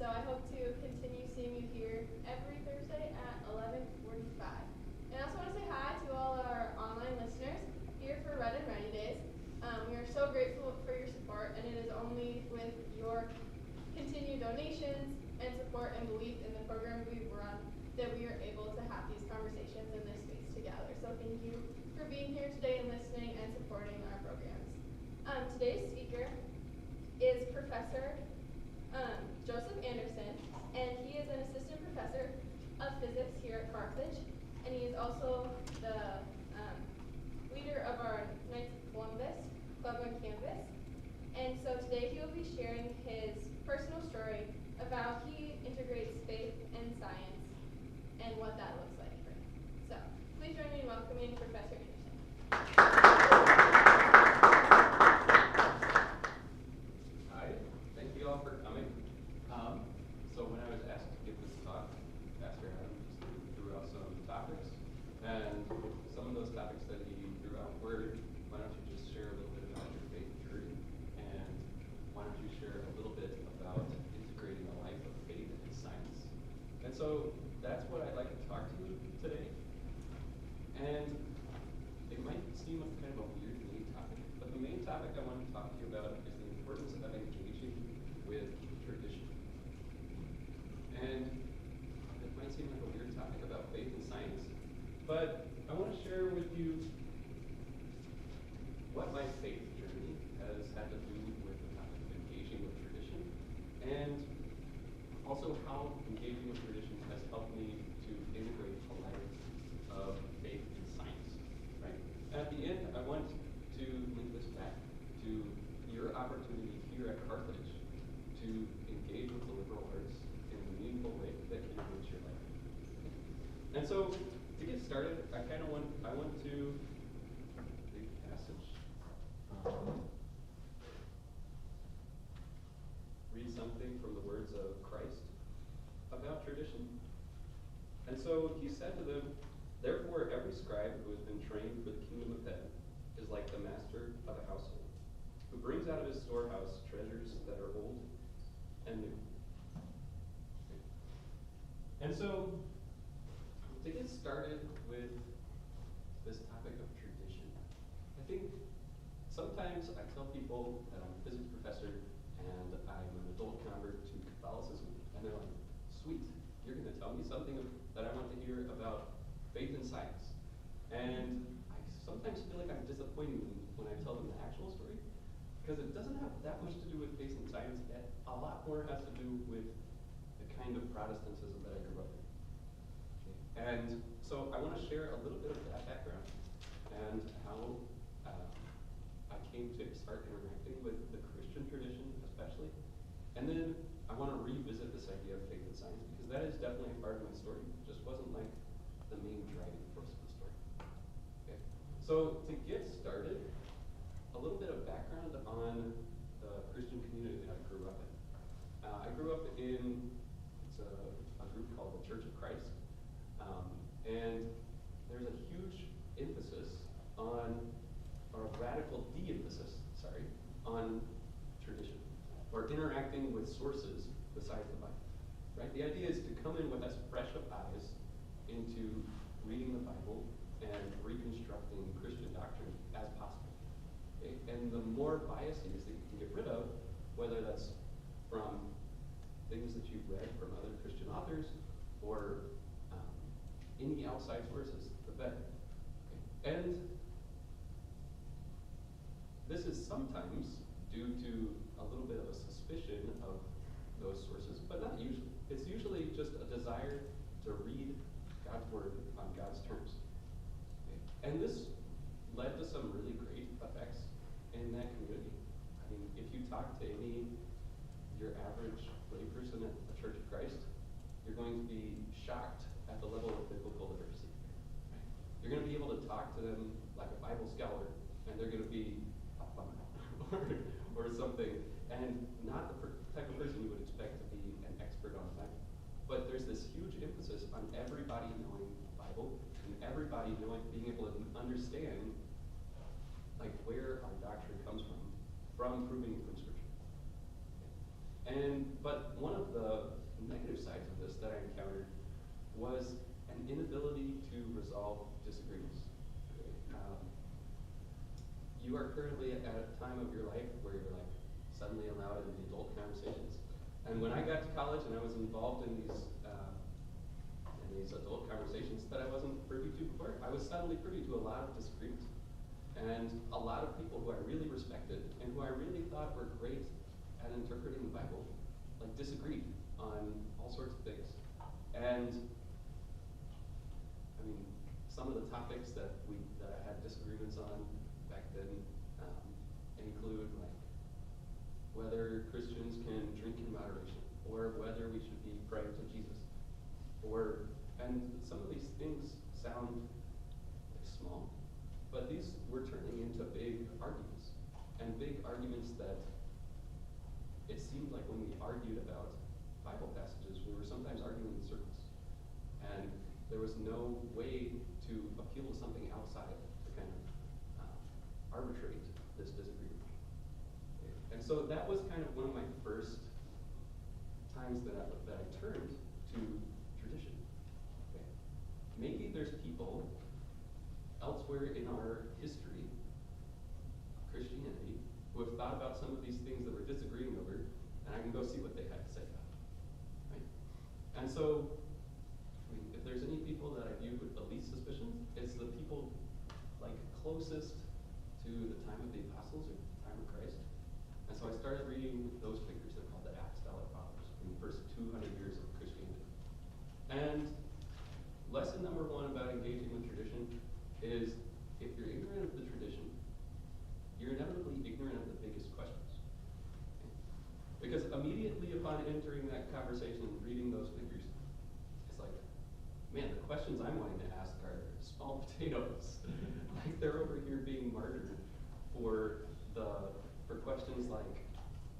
I hope to continue seeing you here every Thursday at 11:45. And I also want to say hi to all our online listeners here for Red and Ready Days. We are so grateful for your support, and it is only with your continued donations and support and belief in the program we run that we are able to have these conversations in this space together. So thank you for being here today and listening and supporting our programs. Today's speaker is Professor Joseph Anderson, and he is an assistant professor of physics here at Carthage, and he is also the leader of our Knights of Columbus Club on campus. And so today he will be sharing his personal story of how he integrates faith and science and what that looks like for him. So please join me in welcoming Professor Anderson. Hi, thank you all for coming. So when I was asked to give this talk, Pastor Adam just threw out some topics, and some of those topics that he threw out were, why don't you just share a little bit about your faith journey, and why don't you share a little bit about integrating a life of faith and science. And so that's what I'd like to talk to you today. And it might seem like kind of a weird main topic, but the main topic I want to talk to you about is the importance of engaging with tradition. And it might seem like a weird topic about faith and science, but I want to share with you what my faith journey has had to do with the topic of engaging with tradition, and also how engaging with tradition has helped me to integrate a life of faith and science. Right? At the end, I want to link this back to your opportunity here at Carthage to engage with the liberal arts in a meaningful way that can enrich your life. And so, to get started, I want to read a passage. Read something from the words of Christ about tradition. And so he said to them, "Therefore every scribe who has been trained for the kingdom of heaven is like the master of a household, who brings out of his storehouse treasures that are old and new." And so, to get started with this topic of tradition, I think sometimes I tell people that I'm a physics professor and I'm an adult convert to Catholicism, and they're like, "Sweet, you're going to tell me something that I want to hear about faith and science." And I sometimes feel like I'm disappointing them when I tell them the actual story, because it doesn't have that much to do with faith and science. A lot more has to do with the kind of Protestantism that I grew up in. And so I want to share a little bit of that background and how I came to start interacting with the Christian tradition especially. And then I want to revisit this idea of faith and science, because that is definitely a part of my story. It just wasn't like the main driving force of the story. Okay. So to get started, a little bit of background on the Christian community that I grew up in. I grew up in a group called the Church of Christ. And there's a huge emphasis on, or a radical de-emphasis, on tradition, or interacting with sources besides the Bible. Right? The idea is to come in with as fresh of eyes into reading the Bible and reconstructing Christian doctrine as possible. Okay? And the more biases that you can get rid of, whether that's from things that you've read from other Christian authors or any outside sources, the better. Okay? And this is sometimes due to a little bit of a suspicion of those sources, but not usually. It's usually just a desire to read God's word on God's terms. Okay? And this led to some really great effects in that community. I mean, if you talk to your average layperson at the Church of Christ, you're going to be shocked at the level of biblical literacy. Right? You're going to be able to talk to them like a Bible scholar, and they're going to be or something, and not the type of person you would expect to be an expert on the Bible. But there's this huge emphasis on everybody knowing the Bible, and everybody being able to understand like where our doctrine comes from proving it from Scripture. But one of the negative sides of this that I encountered was an inability to resolve disagreements. You are currently at a time of your life where you're like suddenly allowed in the adult conversations. And when I got to college and I was involved in these adult conversations that I wasn't privy to before, I was suddenly privy to a lot of disagreements. And a lot of people who I really respected and who I really thought were great at interpreting the Bible, like disagreed on all sorts of things. And I mean, some of the topics that I had disagreements on back then include like whether Christians can drink in moderation, or whether we should be praying to Jesus, and some of these things sound like small, but these were turning into big arguments, and big arguments that it seemed like when we argued about Bible passages, we were sometimes arguing in circles, and there was no way to appeal to something outside to kind of arbitrate this disagreement. Okay. And so that was kind of one of my first times that I turned to tradition. Okay. Maybe there's people elsewhere in our history, Christianity, who have thought about some of these things that we're disagreeing over, and I can go see what they had to say about it. Right? And so, I mean, if there's any people that I view with the least suspicion, it's the people like closest to the time of the apostles or the time of Christ. And so I started reading those figures. They're called the Apostolic Fathers in the first 200 years of Christianity. And lesson number one about engaging with tradition is if you're ignorant of the tradition, you're inevitably ignorant of the biggest questions. Okay? Because immediately upon entering that conversation and reading those figures, it's like, man, the questions I'm wanting to ask are small potatoes. Like they're over here being martyred for questions like,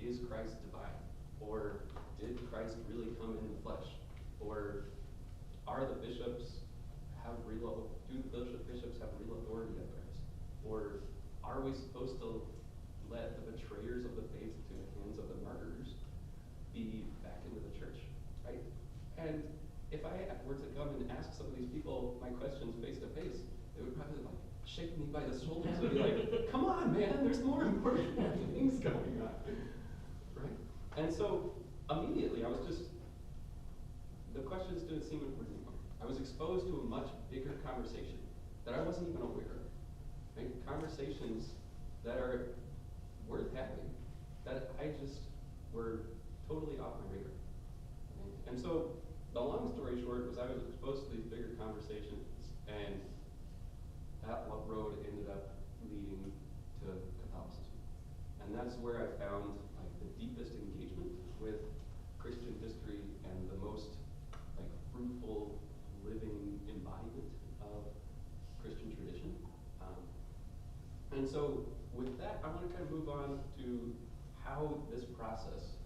is Christ divine? Or did Christ really come in the flesh? Or do the bishops have real authority of Christ? Or are we supposed to let the betrayers of the faith into the hands of the martyrs be back into the church? Right? And if I were to come and ask some of these people my questions face to face, they would probably like shake me by the shoulders and be like, come on, man, there's more important things going on. Right? And so immediately I was just, the questions didn't seem important anymore. I was exposed to a much bigger conversation that I wasn't even aware of. Right? Conversations that are worth having, that I just were totally off my radar. Right? And so the long story short was I was exposed to these bigger conversations, and that road ended up leading to Catholicism. And that's where I found like the deepest engagement with Christian history and the most like fruitful living embodiment of Christian tradition. And so with that, I want to kind of move on to how this process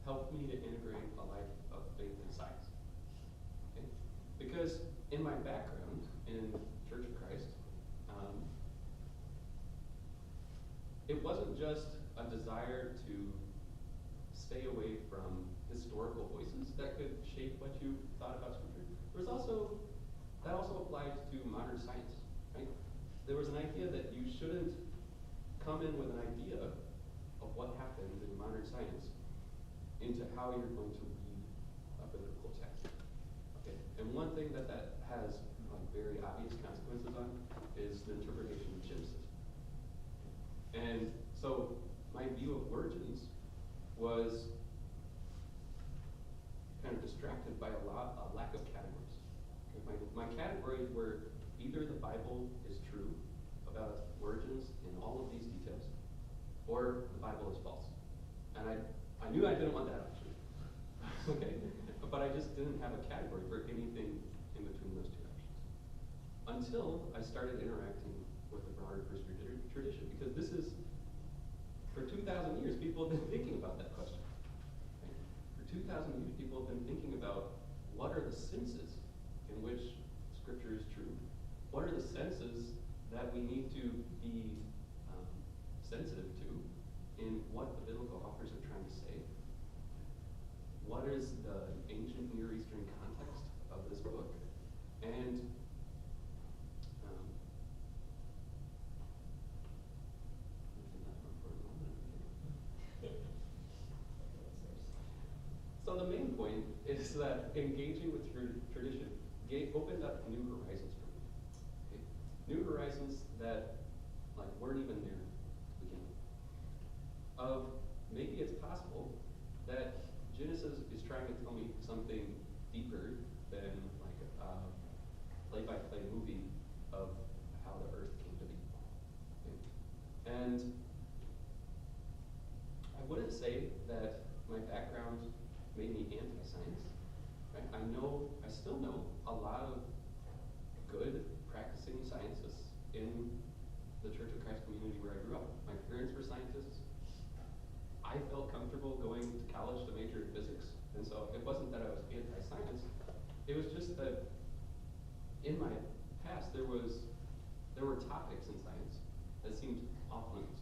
helped me to integrate a life of faith and science. Okay? Because in my background in Church of Christ, it wasn't just a desire to stay away from historical voices that could shape what you thought about Scripture. That also applied to modern science, right? There was an idea that you shouldn't come in with an idea of what happened in modern science into how you're going to read a biblical text. Okay, and one thing that has like very obvious consequences on is the interpretation of Genesis. And so my view of origins was kind of distracted by a lack of categories. Okay, my categories were either the Bible is true about origins in all of these details, or the Bible is false. And I knew I didn't want that option. Okay? But I just didn't have a category for anything in between those two options. Until I started interacting with the broader Christian tradition, because this is, for 2,000 years, people have been thinking about that question. Right? For 2,000 years, people have been thinking about what are the senses in which Scripture is true? What are the senses that we need to be sensitive to in what the biblical authors are trying to say? What is the So the main point is that engaging with tradition opened up new horizons for me. Okay? New horizons that like weren't even there to begin with. Of maybe it's possible that Genesis is trying to tell me something deeper than like a play-by-play movie of how the earth came to be. Okay? And I wouldn't say that my background made me anti-science. Right? I still know a lot of good practicing scientists in the Church of Christ community where I grew up. My parents were scientists. I felt comfortable going to college to major in physics, and so it wasn't that I was anti-science. It was just that in my past there were topics in science that seemed off limits.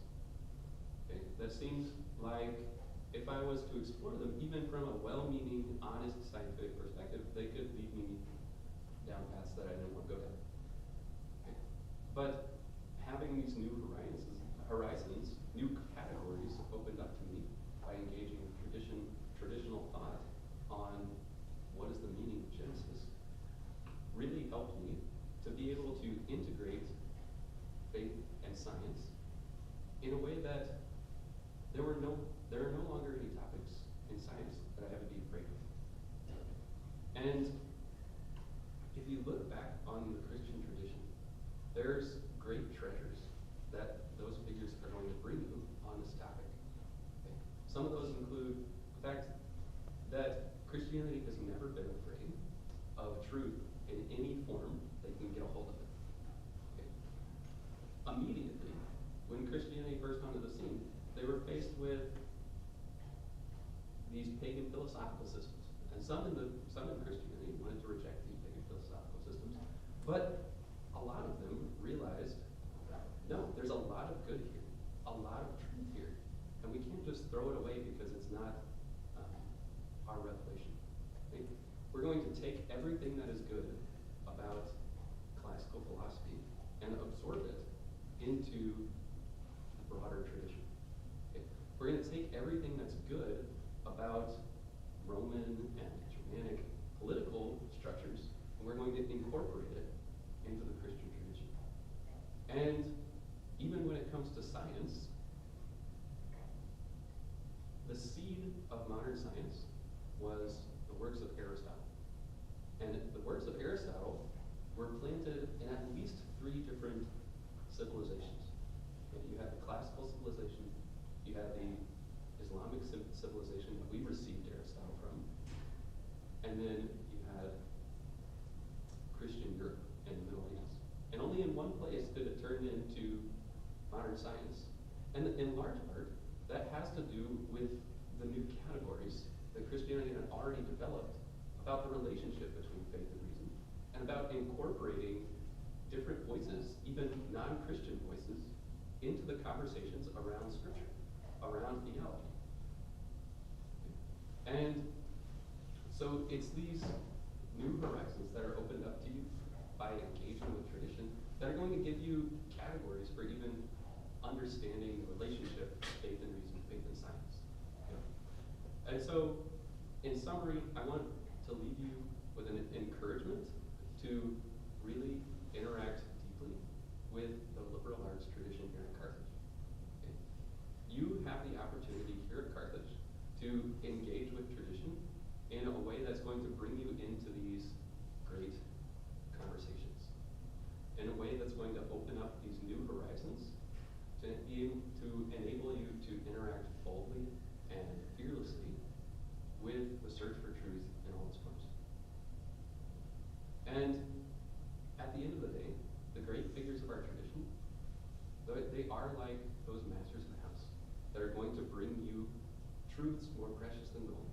Okay? That seemed like if I was to explore them, even from a well-meaning, honest scientific perspective, they could lead me down paths that I didn't want to go down. Okay? But having these new horizons, new categories opened up to me by engaging with traditional thought on what is the meaning of Genesis, really helped me to be able to integrate faith and science in a way that there are no longer any topics in science that I have to be afraid of. And if you look back on the Christian tradition, there's great treasures that those figures are going to bring you on this topic. Okay? Some of those include the fact that Christianity has never been afraid of truth in any form they can get a hold of it. Okay? Immediately, when Christianity burst onto the scene, they were faced with these pagan philosophical systems. And some in Christianity wanted to reject these pagan philosophical systems, but a lot of them realized, no, there's a lot of good here, a lot of truth here, and we can't just throw it away because it's not our revelation. Okay? We're going to take everything that is good about classical philosophy and absorb it into the broader tradition. Okay? We're going to take everything that's good about Roman and Germanic political structures, and we're going to incorporate it into the Christian tradition. And even when it comes to science, the seed of modern science was the works of Aristotle. And the works of Aristotle were planted in at least 3 different civilizations. Okay, you had the classical civilization, you had the Islamic civilization that we received Aristotle from, and then you had Christian Europe and the Middle East. And only in one place did it turn into modern science. And in large part, that has to do with the new categories that Christianity had already developed about the relationship between faith and reason, and about incorporating different voices, even non-Christian voices, into the conversations around Scripture, around theology. And so it's these new horizons that are opened up to you by engaging with tradition that are going to give you categories for even understanding the relationship of faith and reason, faith and science. Okay? And so, in summary, I want to leave you with an encouragement to really interact deeply with the liberal arts tradition here at Carthage. Okay? You have the opportunity here at Carthage to engage with tradition in a way that's going to bring you into these great conversations, in a way that's going to open up these new horizons, to enable you to interact boldly and fearlessly with the search for truth in all its forms. And at the end of the day, the great figures of our tradition, they are like those masters of the house that are going to bring you truths more precious than gold,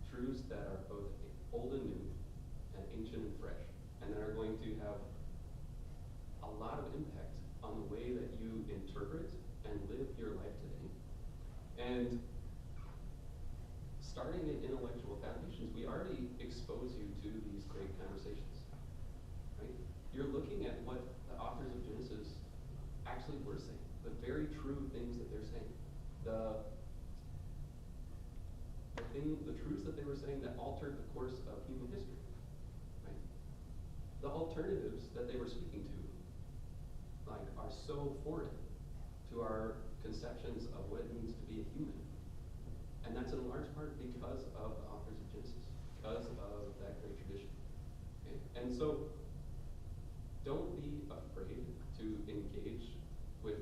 truths that are both old and new, and ancient and fresh, and that are going to have a lot of impact on the way that you interpret and live your life today. And starting at intellectual foundations, we already expose you to these great conversations. Right? You're looking at what the authors of Genesis actually were saying, the very true things that they're saying, the the truths that they were saying that altered the course of human history, right? The alternatives that they were speaking to, like, are so foreign to our conceptions of what it means to be a human. And that's in large part because of the authors of Genesis, because of that great tradition. Okay? And so, don't be afraid to engage with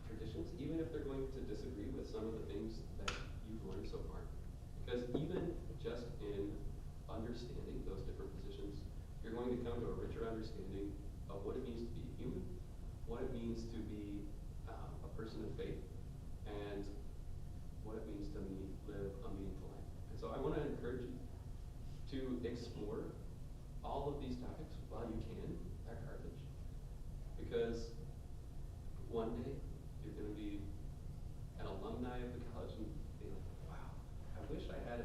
traditions, even if they're going to disagree with some of the things that you've learned so far. Because even just in understanding those different positions, you're going to come to a richer understanding of what it means to be human, what it means to be a person of faith, and what it means to live a meaningful life. And so I want to encourage you to explore all of these topics while you can at Carthage, because one day you're going to be an alumni of the college and be like, wow, I wish I had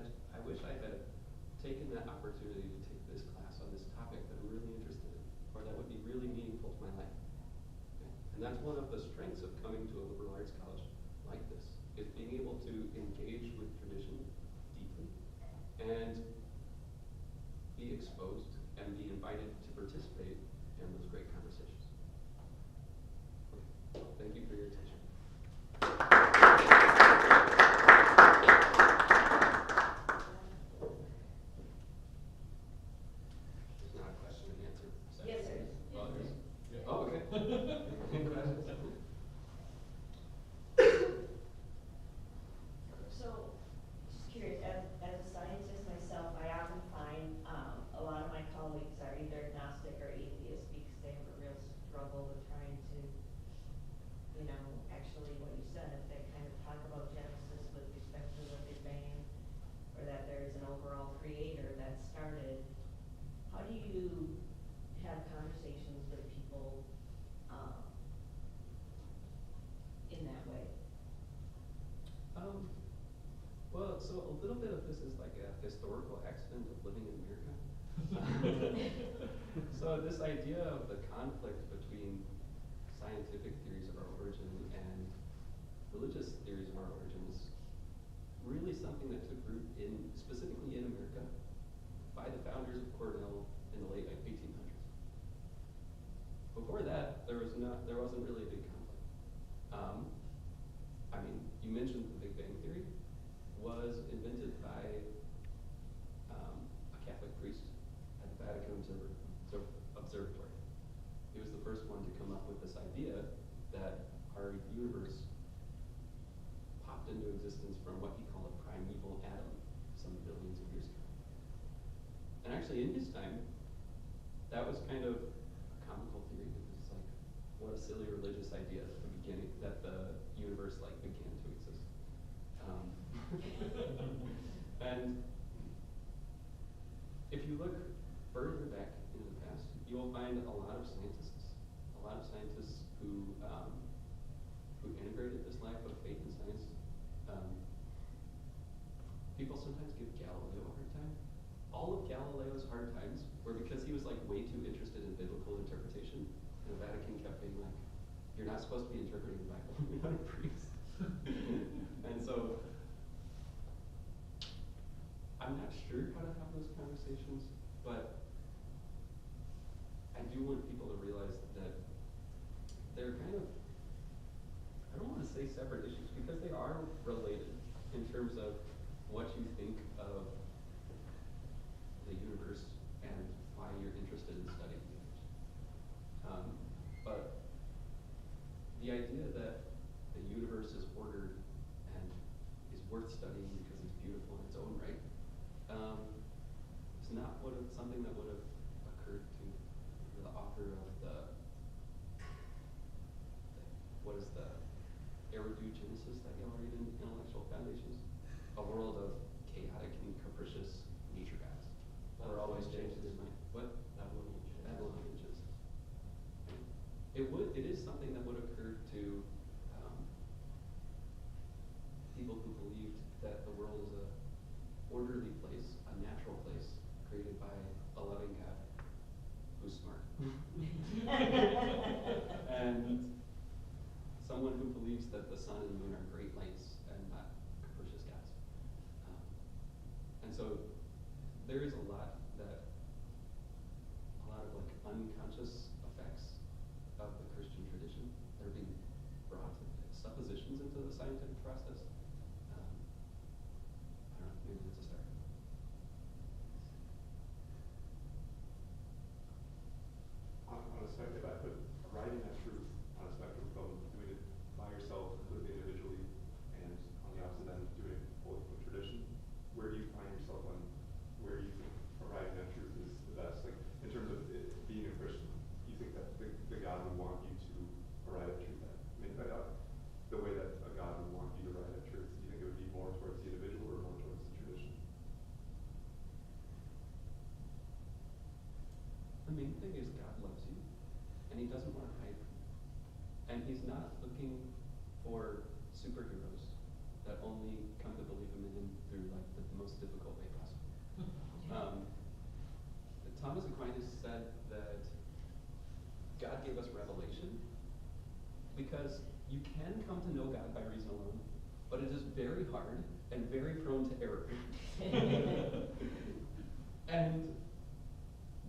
taken that opportunity to take this class on this topic that I'm really interested in, or that would be really meaningful to my life. Okay? And that's one of the strengths of coming to a liberal arts college like this, is being able to engage with tradition deeply and be exposed and be invited to participate in those great conversations. Okay. Thank you for your attention. There's not a question and answer session. Yes, sir. Oh, there is? Yeah. Oh, okay. Any questions? So, just curious, as a scientist myself, I often find a lot of my colleagues are either agnostic or atheist because they have a real struggle with trying to, actually what you said, if they kind of talk about Genesis with respect to the Big Bang, or that there is an overall creator that started, how do you have conversations with people in that way? Well, so a little bit of this is like a historical accident of living in America. So this idea of the conflict between scientific theories of our origin and religious theories of our origin is really something that took root specifically in America by the founders of Cornell in the late 1800s. Before that, there wasn't really a big conflict. You mentioned the Big Bang Theory was invented by a Catholic priest at the Vatican Observatory. He was the first one to come up with this idea that our universe popped into existence from what he called a primeval atom some billions of years ago. And actually in his time, that was kind of a comical theory, because it's like, what a silly religious idea at the beginning, that the universe began to exist. And if you look further back into the past, you will find a lot of scientists who integrated this life of faith and science. People sometimes give Galileo a hard time. All of Galileo's hard times were because he was way too interested in biblical interpretation, and the Vatican kept being like, you're not supposed to be interpreting the Bible, you're not a priest. And so, I'm not sure how to have those conversations, but I do want people to realize that they're kind of, I don't want to say separate issues, because they are related in terms of what you think of the universe and why you're interested in studying the universe. But the idea that the universe is ordered and is worth studying because it's beautiful in its own right is not something that would have occurred to the author of what is the erudite Genesis that y'all read in Intellectual Foundations? A world of chaotic and capricious nature gods that are always changing their mind. What? Babylonian Genesis. It is something that would occur to people who believed that the world is a orderly place, a natural place, created by a loving God who's smart. And someone who believes that the sun and the moon are great lights and not capricious gods. there is a lot of like unconscious effects of the Christian tradition that are being brought suppositions into the scientific process. I don't know, maybe that's a start. On a spectrum, I put arriving at truth on a spectrum from doing it by yourself, completely individually, and on the opposite end, doing it with tradition. Where do you find yourself on where you think arriving at truth is the best? Like, in terms of being a Christian, you think that the God would want you to arrive at truth at? I mean, the way that a God would want you to arrive at truth, do you think it would be more towards the individual or more towards the tradition? The main thing is God loves you, and He doesn't want to hide from you. And He's not looking for superheroes that only come to believe in Him through like the most difficult way possible. Thomas Aquinas said that God gave us revelation because you can come to know God by reason alone, but it is very hard and very prone to error. And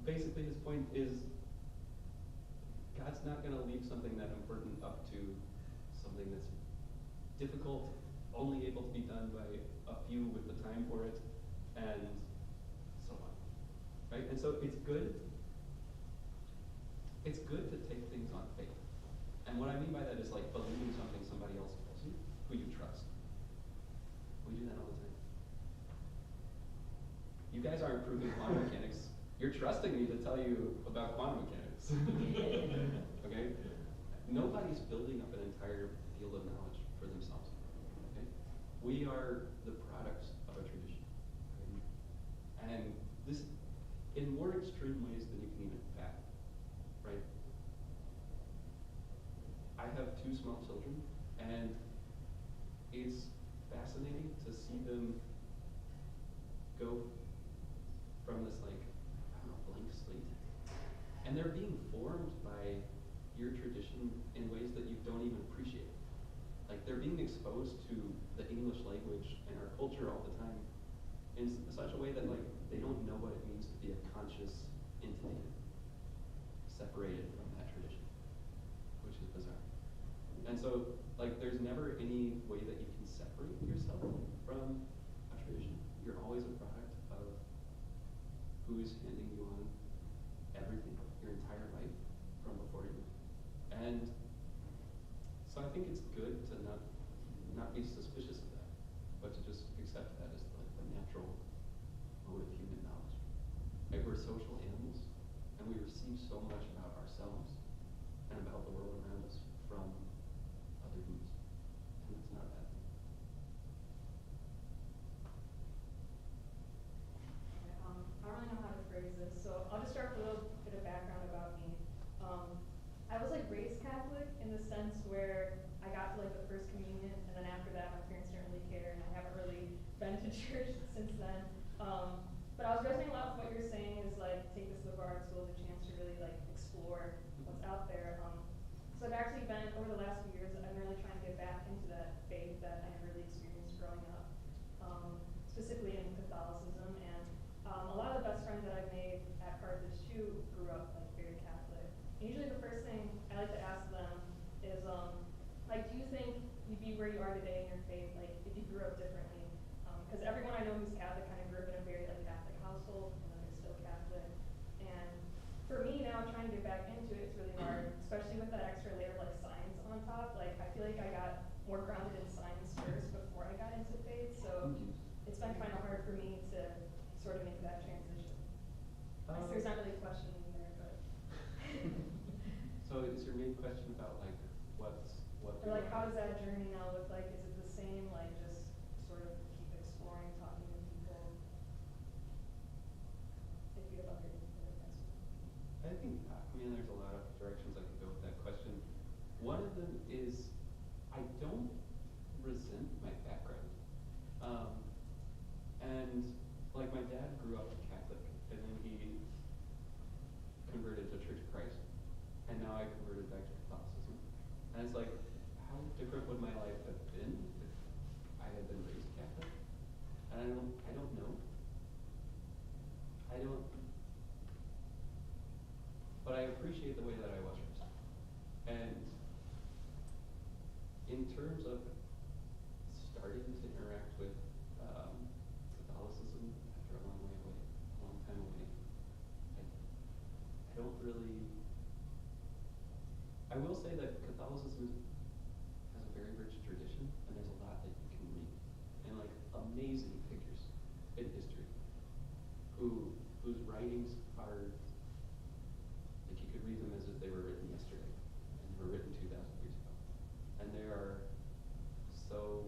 basically his point is God's not going to leave something that important up to something that's difficult, only able to be done by a few with the time for it, and so on. Right? And so it's good to take things on faith. And what I mean by that is like believing something somebody else tells you, who you trust. We do that all the time. You guys aren't proving quantum mechanics. You're trusting me to tell you about quantum mechanics. Okay? Nobody's building up an entire field of knowledge for themselves. Okay? We are the products of a tradition. Okay? And this, in more extreme ways than you can even fathom. Right? I have 2 small children, and it's fascinating to see them go from this like, I don't know, blank slate. And they're being formed by your tradition in ways that you don't even appreciate. Like they're being exposed to the English language and our culture all the time in such a way that like they don't know what it means to be a conscious entity separated from that tradition, which is bizarre. And so like there's never any way that you can separate yourself from a tradition. You're always a product of who's handing you on everything, your entire life from before you. And so I think it's good to not be suspicious of that, but to just accept that as like the natural mode of human knowledge. Like we're social animals, and we receive so much about ourselves and about the world around us from other humans, and that's not a bad thing. I don't really know how to phrase this, so I'll just start with a little bit of background about me. I was like raised Catholic in the sense where I got to like the first communion, and then after that my parents didn't really care, and I haven't really been to church since then. But I was resonating a lot with what you're saying is like take this liberal arts school as a chance to really like explore what's out there. So I've actually been over the last few years, I'm really trying to get back into that faith that I never really experienced growing up, specifically in Catholicism. And a lot of the best friends that I've made at Carthage too grew up like very Catholic. And usually the first thing I like to ask them is, like, do you think you'd be where you are today in your faith, like, if you grew up differently? Because everyone I know who's Catholic kind of grew up in a very like Catholic household, and then they're still Catholic. And for me now, trying to get back into it, it's really hard, especially with that extra layer of like science on top. Like, I feel like I got more grounded in science first before I got into faith, so it's been kind of hard for me to sort of make that transition. There's not really a question in there, but. So is your main question about like what? Or like how does that journey now look like? Is it the same, like just sort of keep exploring, talking to people? If you have other questions. I think, there's a lot of directions I could go with that question. One of them is I don't resent my background. And like my dad grew up Catholic, and then he converted to Church of Christ, and now I converted back to Catholicism. And it's like, how different would my life have been if I had been raised Catholic? And I don't know. I don't, but I appreciate the way that I was raised. And in terms of starting to interact with Catholicism after a long time away, I don't really, I will say that Catholicism has a very rich tradition, and there's a lot that you can read, and like amazing figures in history whose writings are, like you could read them as if they were written yesterday, and they were written 2,000 years ago. And they are so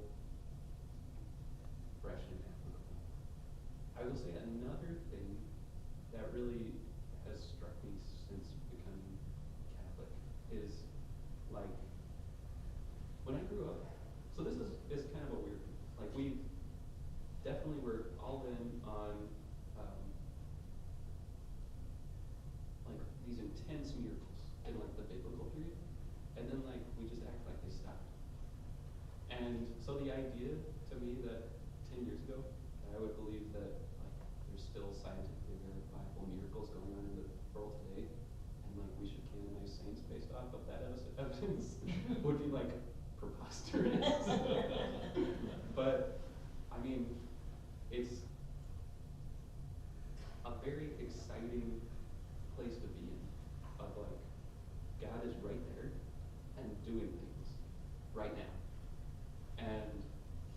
fresh and applicable. I will say another thing that really has struck me since becoming Catholic is like, when I grew up, so this is kind of a weird, like we definitely were all in on like these intense miracles in like the biblical period, and then like we just act like they stopped. And so the idea to me that 10 years ago, that I would believe that like there's still scientifically verifiable miracles going on in the world today, and like we should canonize saints based off of that evidence would be like preposterous. But I mean, it's a very exciting place to be in, of like, God is right there and doing things right now. And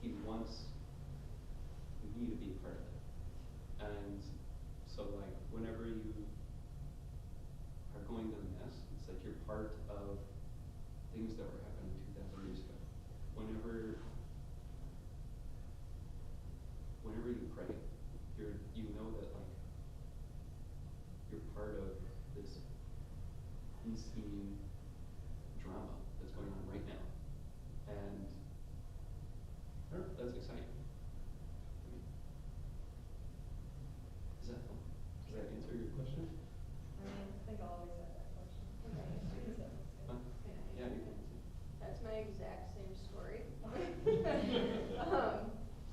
he wants me to be a part of it. And so like, whenever you are going to the Mass, it's like you're part of things that were happening 2,000 years ago. Whenever you pray, you know that like you're part of this unseen drama that's going on right now, and I don't know, that's exciting. I mean, does that answer your question? I think I'll always have that question. Huh? Yeah, you can. That's my exact same story.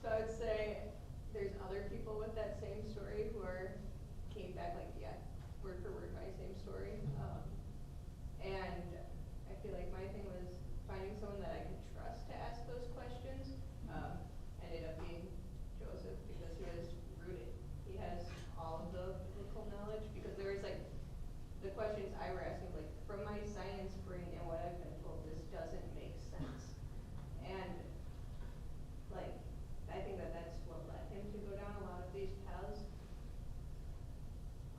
So I would say there's other people with that same story who came back like, yeah, word for word my same story. And I feel like my thing was finding someone that I could trust to ask those questions. Ended up being Joseph, because he was rooted. He has all of the biblical knowledge, because there was like the questions I were asking, like from my science brain and what I've been told, this doesn't make sense. And like, I think that that's what led him to go down a lot of these paths,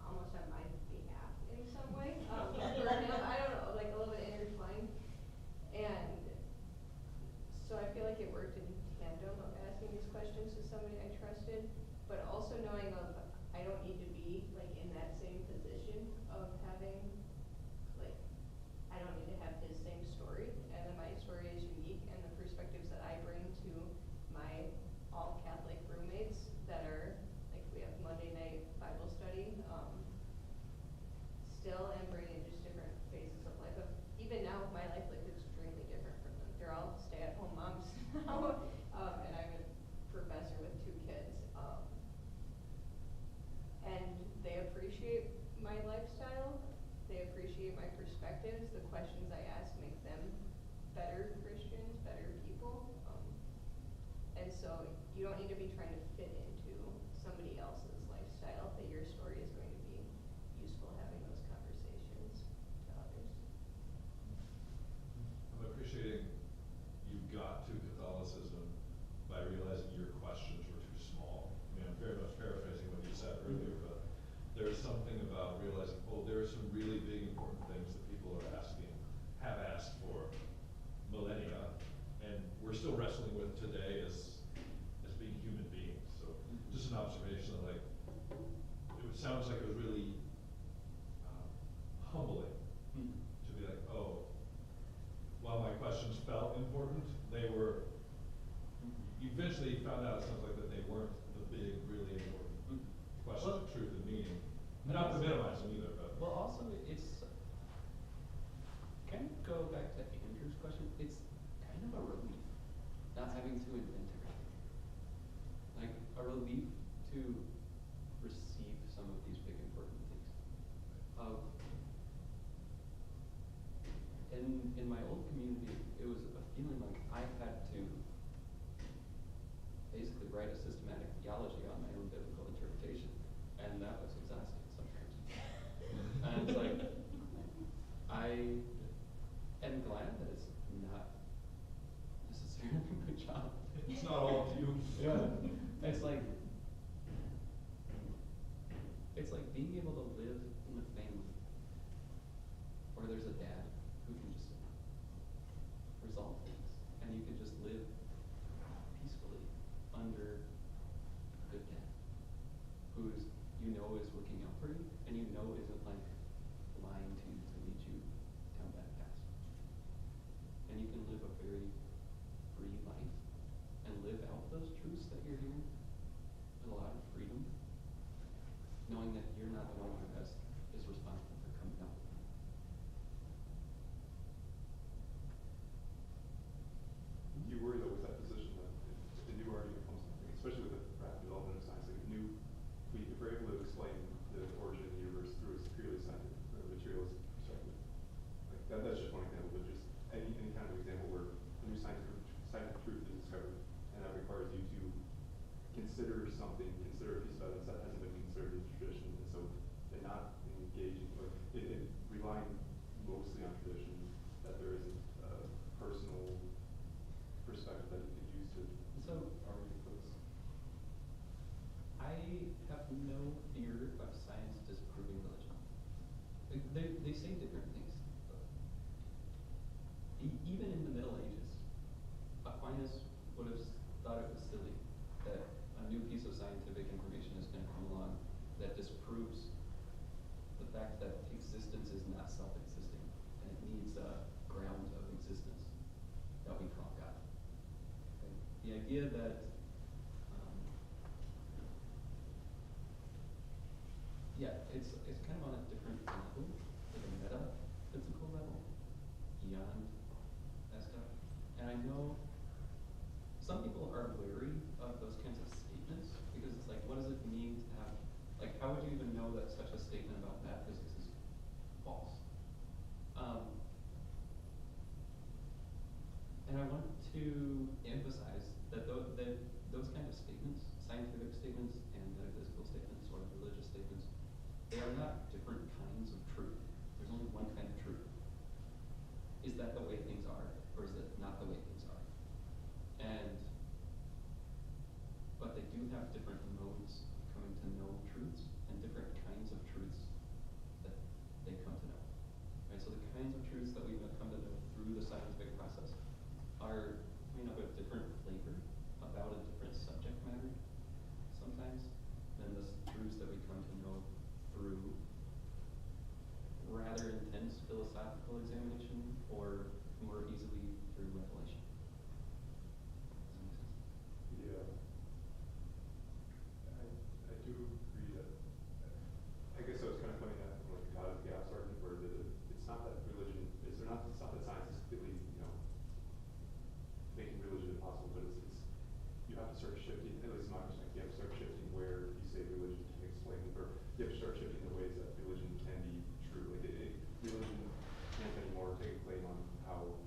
almost on my behalf in some way. For him, I don't know, like a little bit intertwined. And so I feel like it worked in tandem of asking these questions to somebody I trusted, but also knowing of I don't need to be like in that same position of having, like, I don't need to have his same story, and then my story is unique, and the perspectives that I bring to my all Catholic roommates that are, like, we have Monday night Bible study, still am bringing just different phases of life. Even now, my life looks extremely different from them. They're all stay-at-home moms now, and I'm a professor with 2 kids. And they appreciate my lifestyle. They appreciate my perspectives. The questions I ask make them better Christians, better people. And so you don't need to be trying to fit into somebody else's lifestyle, that your story is going to be useful having those conversations to others. I'm appreciating you got to Catholicism by realizing your questions were too small. I mean, I'm very much paraphrasing what you said earlier, but there's something about realizing, oh, there are some really big important things that people are asking, have asked for millennia, and we're still wrestling with today as being human beings. So just an observation of like, it sounds like it was really humbling to be like, oh, while my questions felt important, they were, you eventually found out, it sounds like, that they weren't the big, really important questions of truth and meaning. Not to minimize them either, but. Well, also, it's kind of go back to Andrew's question. It's kind of a relief not having to invent everything. Like a relief to receive some of these I am glad that it's not necessarily my job. It's not all up to you. Yeah. It's like being able to live in a family where there's a dad who can just resolve things, and you can just live peacefully under a good dad who's is looking out for you, and isn't like lying to lead you down that path. And you can live a very free life and live out those truths that you're hearing with a lot of freedom, knowing that you're not the one who is responsible for coming out with them. Do you worry though with that position that if the new argument comes, especially with the rapid development of science, like if we're able to explain the origin of the universe through a purely scientific or materialistic perspective, like that's just one example, but just any kind of example where a new scientific truth is discovered, and that requires you to consider a piece of evidence that hasn't been considered in tradition, and so they're not engaging, like relying mostly on tradition, that there isn't a personal perspective that you could use to argue for this. I have no fear of science disproving religion. They say different things. Even in the Middle Ages, Aquinas would have thought it was silly that a new piece of scientific information is going to come along that disproves the fact that existence is not self-existing, and it needs a ground of existence that we call God. Okay? The idea that it's kind of on a different level, like a metaphysical level, beyond that stuff. And I know some people are wary of those kinds of statements because it's like, what does it mean to have, like, how would you even know that such a statement about metaphysics is false? And I want to emphasize that those kind of statements, scientific statements and metaphysical statements or religious statements, they are not different kinds of truth. There's only one kind of truth. Is that the way things are, or is it not the way things are? But they do have different modes of coming to know truths and different kinds of truths that they come to know. Right? So the kinds of truths that we've come to know through the scientific process are of a different flavor, about a different subject matter sometimes, than the truths that we come to know through rather intense philosophical examination or more easily through revelation. Does that make sense? Yeah. I do agree that, I guess I was kind of pointing at like the God of the gaps argument where it's not that religion, it's not that science is completely, making religion impossible, but you have to start shifting, at least in my perspective, you have to start shifting where you say religion can explain, or you have to start shifting the ways that religion can be true. Like religion can't anymore take a claim on how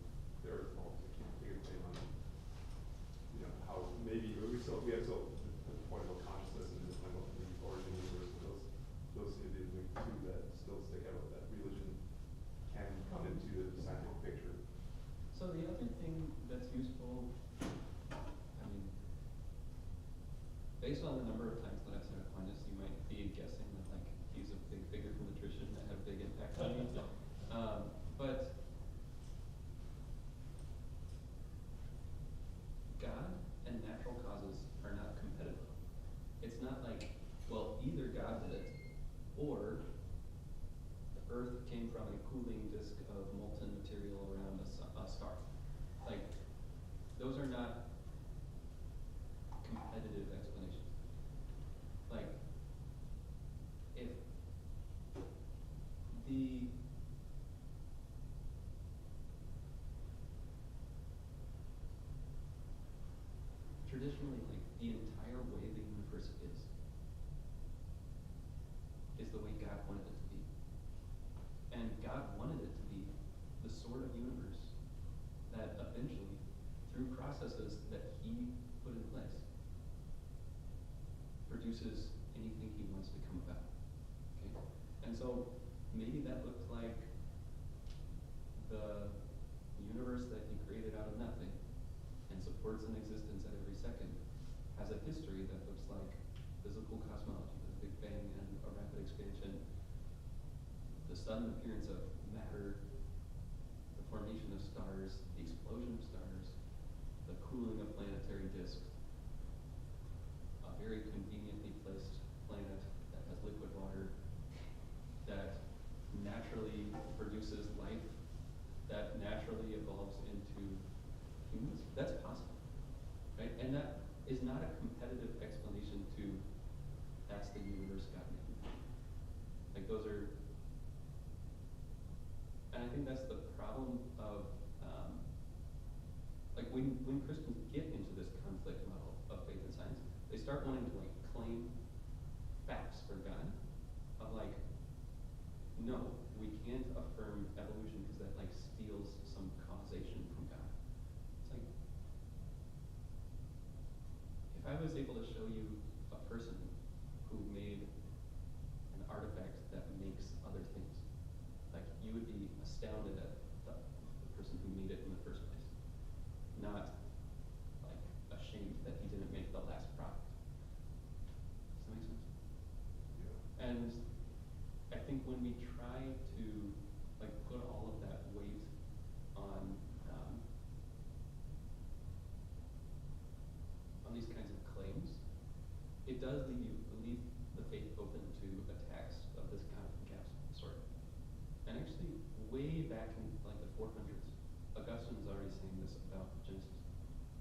the earth falls. It can't take a claim on, how maybe we have still the point about consciousness and the point about the origin of the universe. But those seem to be the two that still stick out. That religion can come into the scientific picture. So the other thing that's useful, based on the number of times that I've said Aquinas, you might be guessing that like he's a big figure from the tradition that had a big impact on me. But God and natural causes are not competitive. It's not like, well, either God did it or the earth came from a cooling disk of molten material around a star. Like, those are not competitive explanations. Like, if traditionally, like, the entire way the universe is the way God wanted it to be. And God wanted it to be the sort of universe that eventually, through processes that he put in place, produces anything he wants to come about. Okay? And so maybe that looks like the universe that he created out of nothing and supports an existence at every second has a history that looks like physical cosmology, the Big Bang and a rapid expansion, the sudden appearance of matter, the formation of stars, the explosion of stars, the cooling of planetary disks, a very conveniently placed planet that has liquid water, that naturally produces life, that naturally evolves into humans. That's possible, right? And that is not a competitive explanation to that's the universe God made. Like those are, and I think that's the problem of, like when Christians get into this conflict model of faith and science, they start wanting to like claim facts for God, of like, no, we can't affirm evolution because that like steals some causation from God. It's like, if I was able to show you a person who made an artifact that makes other things, like you would be astounded at the person who made it in the first place, not like ashamed that he didn't make the last product. Does that make sense? Yeah. And I think when we try to like put all of that weight on these kinds of claims, it does leave the faith open to attacks of this kind of sort. And actually, way back in like the 400s, Augustine was already saying this about Genesis,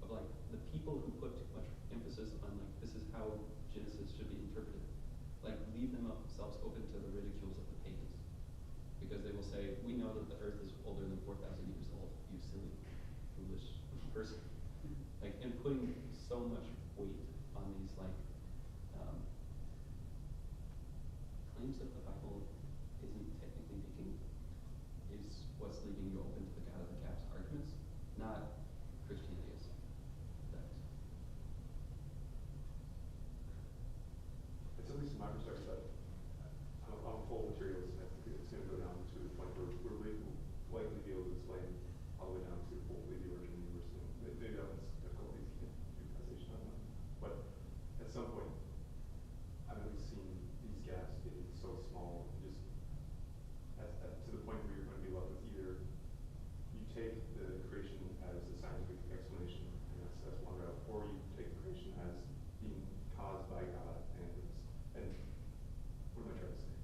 of like the people who put too much emphasis on like this is how Genesis should be interpreted, like leave themselves open to the ridicules of the pagans, because they will say, we know that the earth is older than 4,000 years old, you silly, foolish person. Like, and putting so much weight on these like claims that the Bible isn't technically making is what's leaving you open to the God of the gaps arguments, not Christianity is. It's at least from my perspective that I'm full of materials. I think it's going to go down to the point where we will likely be able to explain all the way down to hopefully the origin of the universe. Maybe that was difficulties to get do causation on that. But at some point, I've at least seen these gaps getting so small, and just to the point where you're going to be left with either you take the creation as a scientific explanation, and that's one route, or you take creation as being caused by God, and what am I trying to say?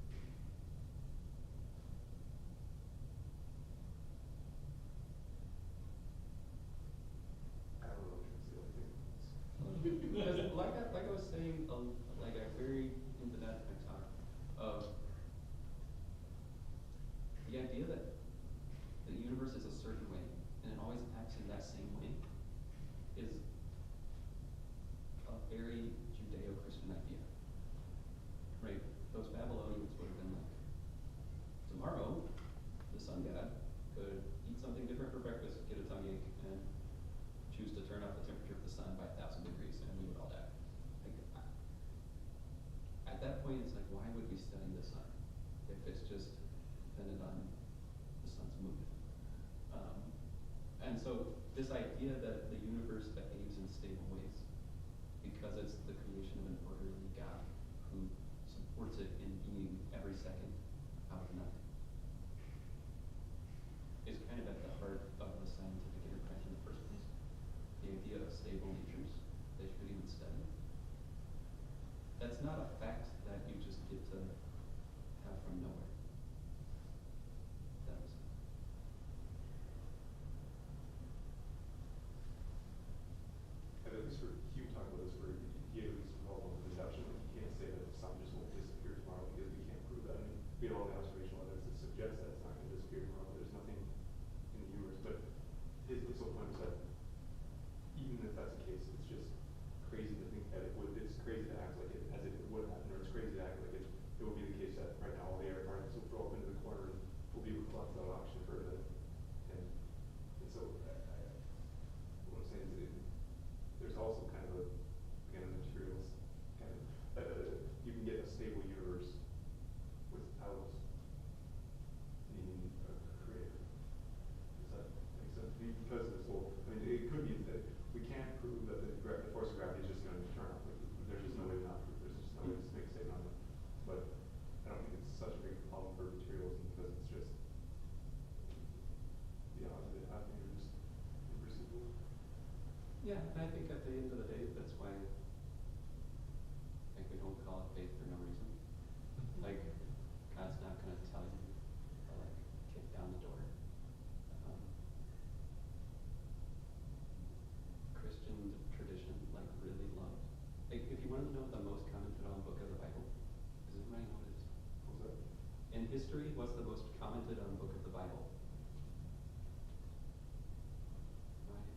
I don't know what I'm trying to say. Because like I was saying, like a very into that in my talk, of the idea that the universe is a certain way and it always acts in that same way is a very Judeo-Christian idea, right? Those Babylonians would have been like, tomorrow the sun god could eat something different for breakfast, get a tummy ache, and choose to turn up the temperature of the sun by 1,000 degrees, and we would all die. Like, at that point, it's like, why would we study the sun if it's just dependent on the sun's movement? And so this idea that the universe behaves in stable ways because it's the creation of an orderly God who supports it in being every second out of nothing is kind of at the heart of the scientific enterprise in the first place. The idea of stable natures that you could even study. That's not a fact that you just get to have from nowhere. That was history, what's the most commented on book of the Bible? Right.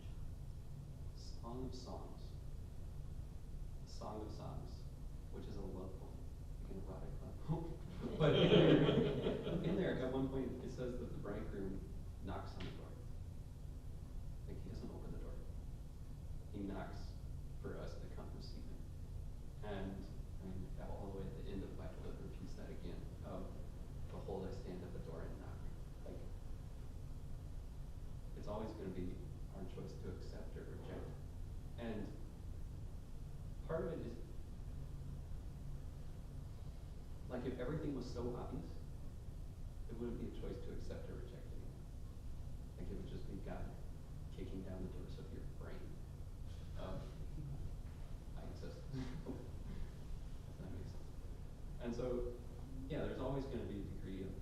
Song of Songs. Song of Songs, which is a love poem, like an erotic love poem. But in there, at one point, it says that the bridegroom knocks on the door. Like, he doesn't open the door. He knocks for us to come receive him. And I mean, all the way at the end of the Bible, it repeats that again. Behold, I stand at the door and knock. Like, it's always going to be our choice to accept or reject. And part of it is, like, if everything was so obvious, it wouldn't be a choice to accept or reject anymore. Like, it would just be God kicking down the doors of your brain. I exist. If that makes sense. And so, yeah, there's always going to be a degree of